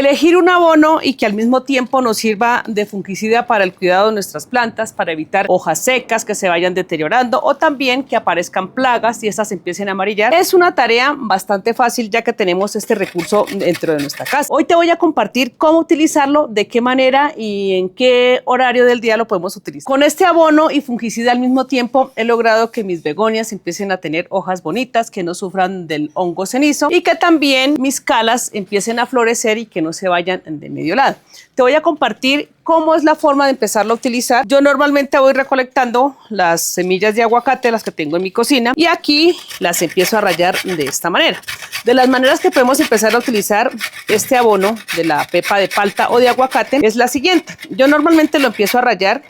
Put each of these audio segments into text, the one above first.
elegir un abono y que al mismo tiempo nos sirva de fungicida para el cuidado de nuestras plantas, para evitar hojas secas que se vayan deteriorando o también que aparezcan plagas y estas empiecen a amarillar, es una tarea bastante fácil ya que tenemos este recurso dentro de nuestra casa. Hoy te voy a compartir cómo utilizarlo, de qué manera y en qué horario del día lo podemos utilizar. Con este abono y fungicida al mismo tiempo he logrado que mis begonias empiecen a tener hojas bonitas, que no sufran del hongo cenizo y que también mis calas empiecen a florecer y que no se vayan de medio lado. Te voy a compartir cómo es la forma de empezarlo a utilizar. Yo normalmente voy recolectando las semillas de aguacate, las que tengo en mi cocina, y aquí las empiezo a rallar de esta manera. De las maneras que podemos empezar a utilizar este abono de la pepa de palta o de aguacate es la siguiente. Yo normalmente lo empiezo a rallar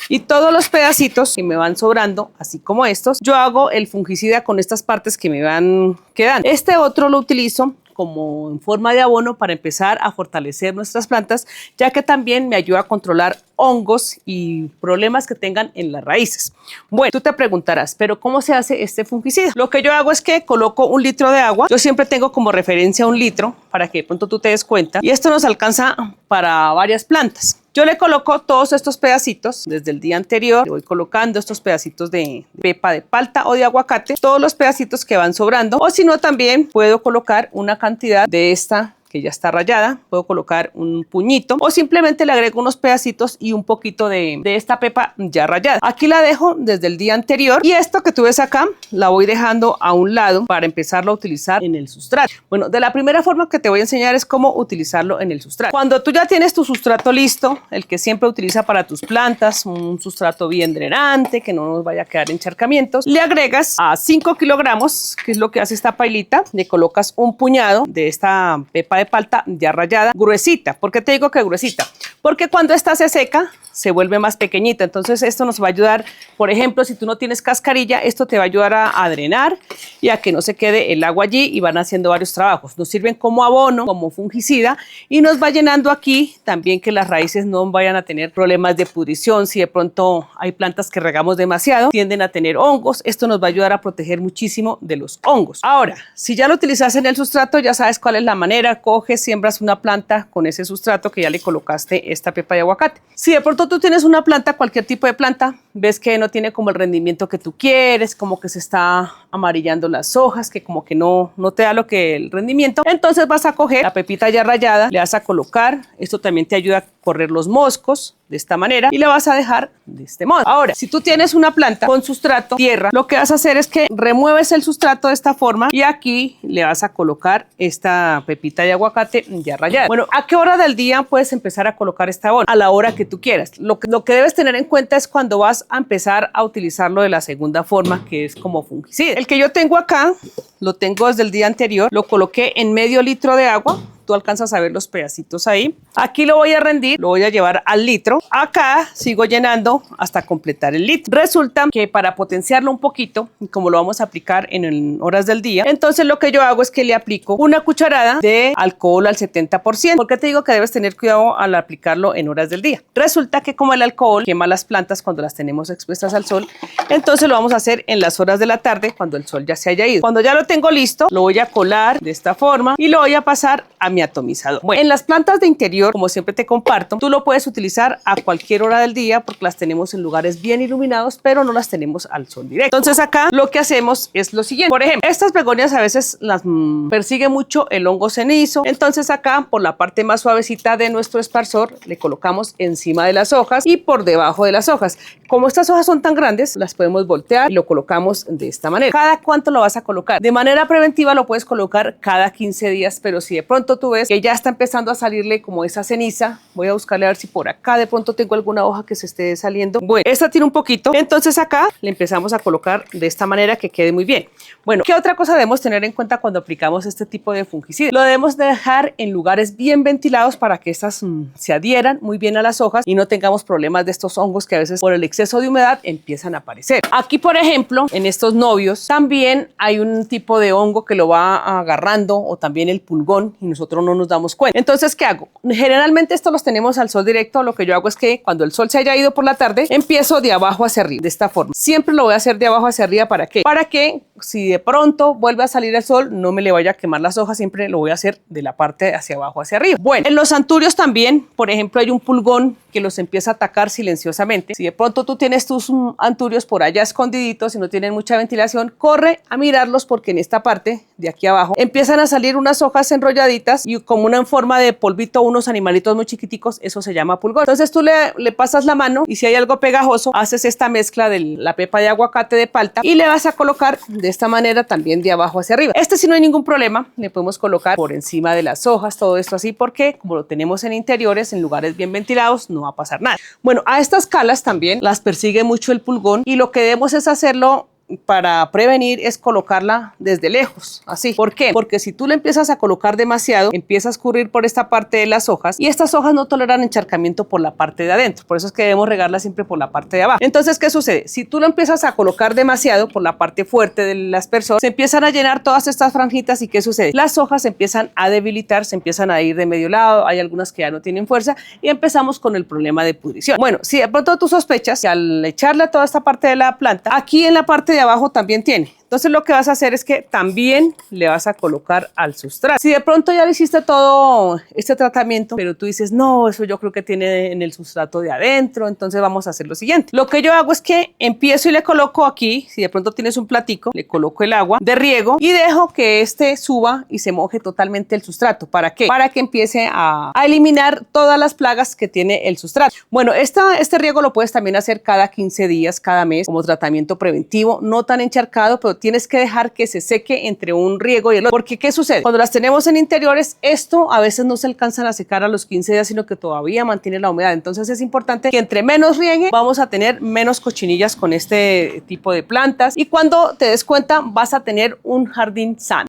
y todos los pedacitos que me van sobrando, así como estos, yo hago el fungicida con estas partes que me van quedando. Este otro lo utilizo como en forma de abono para empezar a fortalecer nuestras plantas, ya que también me ayuda a controlar hongos y problemas que tengan en las raíces. Bueno, tú te preguntarás, ¿pero cómo se hace este fungicida? Lo que yo hago es que coloco 1 litro de agua. Yo siempre tengo como referencia 1 litro para que de pronto tú te des cuenta. Y esto nos alcanza para varias plantas. Yo le coloco todos estos pedacitos desde el día anterior. Le voy colocando estos pedacitos de pepa de palta o de aguacate, todos los pedacitos que van sobrando. O si no, también puedo colocar una cantidad de esta que ya está rallada, puedo colocar un puñito o simplemente le agrego unos pedacitos y un poquito de esta pepa ya rallada. Aquí la dejo desde el día anterior y esto que tú ves acá la voy dejando a un lado para empezarlo a utilizar en el sustrato. Bueno, de la primera forma que te voy a enseñar es cómo utilizarlo en el sustrato. Cuando tú ya tienes tu sustrato listo, el que siempre utiliza para tus plantas, un sustrato bien drenante, que no nos vaya a quedar encharcamientos, le agregas a 5 kilogramos, que es lo que hace esta pailita, le colocas un puñado de esta pepa de palta ya rallada, gruesita. ¿Por qué te digo que gruesita? Porque cuando esta se seca, se vuelve más pequeñita. Entonces esto nos va a ayudar, por ejemplo, si tú no tienes cascarilla, esto te va a ayudar a drenar y a que no se quede el agua allí y van haciendo varios trabajos. Nos sirven como abono, como fungicida y nos va llenando aquí también que las raíces no vayan a tener problemas de pudrición. Si de pronto hay plantas que regamos demasiado, tienden a tener hongos. Esto nos va a ayudar a proteger muchísimo de los hongos. Ahora, si ya lo utilizas en el sustrato, ya sabes cuál es la manera. Coges, siembras una planta con ese sustrato que ya le colocaste esta pepa de aguacate. Si de pronto tú tienes una planta, cualquier tipo de planta, ves que no tiene como el rendimiento que tú quieres, como que se está amarillando las hojas, que como que no te da lo que el rendimiento, entonces vas a coger la pepita ya rallada, le vas a colocar, esto también te ayuda a correr los moscos de esta manera y la vas a dejar de este modo. Ahora, si tú tienes una planta con sustrato, tierra, lo que vas a hacer es que remueves el sustrato de esta forma y aquí le vas a colocar esta pepita de aguacate ya rallada. Bueno, ¿a qué hora del día puedes empezar a colocar esta abono? A la hora que tú quieras. Lo que debes tener en cuenta es cuando vas a empezar a utilizarlo de la segunda forma, que es como fungicida. El que yo tengo acá, lo tengo desde el día anterior, lo coloqué en medio litro de agua. Tú alcanzas a ver los pedacitos ahí. Aquí lo voy a rendir, lo voy a llevar al litro. Acá sigo llenando hasta completar el litro. Resulta que para potenciarlo un poquito, como lo vamos a aplicar en horas del día, entonces lo que yo hago es que le aplico una cucharada de alcohol al 70%. ¿Por qué te digo que debes tener cuidado al aplicarlo en horas del día? Resulta que como el alcohol quema las plantas cuando las tenemos expuestas al sol, entonces lo vamos a hacer en las horas de la tarde cuando el sol ya se haya ido. Cuando ya lo tengo listo, lo voy a colar de esta forma y lo voy a pasar a mi atomizador. Bueno, en las plantas de interior, como siempre te comparto, tú lo puedes utilizar a cualquier hora del día porque las tenemos en lugares bien iluminados, pero no las tenemos al sol directo. Entonces acá lo que hacemos es lo siguiente. Por ejemplo, estas begonias a veces las persigue mucho el hongo cenizo. Entonces acá, por la parte más suavecita de nuestro esparsor, le colocamos encima de las hojas y por debajo de las hojas. Como estas hojas son tan grandes, las podemos voltear y lo colocamos de esta manera. ¿Cada cuánto lo vas a colocar? De manera preventiva lo puedes colocar cada 15 días, pero si de pronto tú ves que ya está empezando a salirle como esa ceniza, voy a buscarle a ver si por acá de pronto tengo alguna hoja que se esté saliendo. Bueno, esta tiene un poquito, entonces acá le empezamos a colocar de esta manera que quede muy bien. Bueno, ¿qué otra cosa debemos tener en cuenta cuando aplicamos este tipo de fungicida? Lo debemos dejar en lugares bien ventilados para que estas se adhieran muy bien a las hojas y no tengamos problemas de estos hongos que a veces por el exceso de humedad empiezan a aparecer. Aquí, por ejemplo, en estos novios también hay un tipo de hongo que lo va agarrando o también el pulgón y nosotros nosotros no nos damos cuenta. Entonces, ¿qué hago? Generalmente estos los tenemos al sol directo. Lo que yo hago es que cuando el sol se haya ido por la tarde, empiezo de abajo hacia arriba, de esta forma. Siempre lo voy a hacer de abajo hacia arriba. ¿Para qué? Para que si de pronto vuelve a salir el sol, no me le vaya a quemar las hojas. Siempre lo voy a hacer de la parte hacia abajo hacia arriba. Bueno, en los anturios también, por ejemplo, hay un pulgón que los empieza a atacar silenciosamente. Si de pronto tú tienes tus anturios por allá escondiditos y no tienen mucha ventilación, corre a mirarlos, porque en esta parte de aquí abajo empiezan a salir unas hojas enrolladitas y como una en forma de polvito, unos animalitos muy chiquiticos. Eso se llama pulgón. Entonces tú le pasas la mano y si hay algo pegajoso, haces esta mezcla de la pepa de aguacate de palta y le vas a colocar de esta manera también de abajo hacia arriba. Este sí no hay ningún problema, le podemos colocar por encima de las hojas, todo esto así, porque como lo tenemos en interiores, en lugares bien ventilados, no va a pasar nada. Bueno, a estas calas también las persigue mucho el pulgón y lo que debemos es hacerlo para prevenir, es colocarla desde lejos, así. ¿Por qué? Porque si tú le empiezas a colocar demasiado, empieza a escurrir por esta parte de las hojas y estas hojas no toleran encharcamiento por la parte de adentro. Por eso es que debemos regarla siempre por la parte de abajo. Entonces, ¿qué sucede? Si tú lo empiezas a colocar demasiado por la parte fuerte de las personas, se empiezan a llenar todas estas franjitas y ¿qué sucede? Las hojas se empiezan a debilitar, se empiezan a ir de medio lado, hay algunas que ya no tienen fuerza y empezamos con el problema de pudrición. Bueno, si de pronto tú sospechas que al echarle a toda esta parte de la planta, aquí en la parte de abajo también tiene. Entonces lo que vas a hacer es que también le vas a colocar al sustrato. Si de pronto ya le hiciste todo este tratamiento, pero tú dices, no, eso yo creo que tiene en el sustrato de adentro, entonces vamos a hacer lo siguiente. Lo que yo hago es que empiezo y le coloco aquí, si de pronto tienes un platico, le coloco el agua de riego y dejo que este suba y se moje totalmente el sustrato. ¿Para qué? Para que empiece a eliminar todas las plagas que tiene el sustrato. Bueno, este riego lo puedes también hacer cada 15 días, cada mes, como tratamiento preventivo, no tan encharcado, pero tienes que dejar que se seque entre un riego y el otro. Porque ¿qué sucede? Cuando las tenemos en interiores, esto a veces no se alcanzan a secar a los 15 días, sino que todavía mantiene la humedad. Entonces es importante que entre menos riegue, vamos a tener menos cochinillas con este tipo de plantas y cuando te des cuenta vas a tener un jardín sano.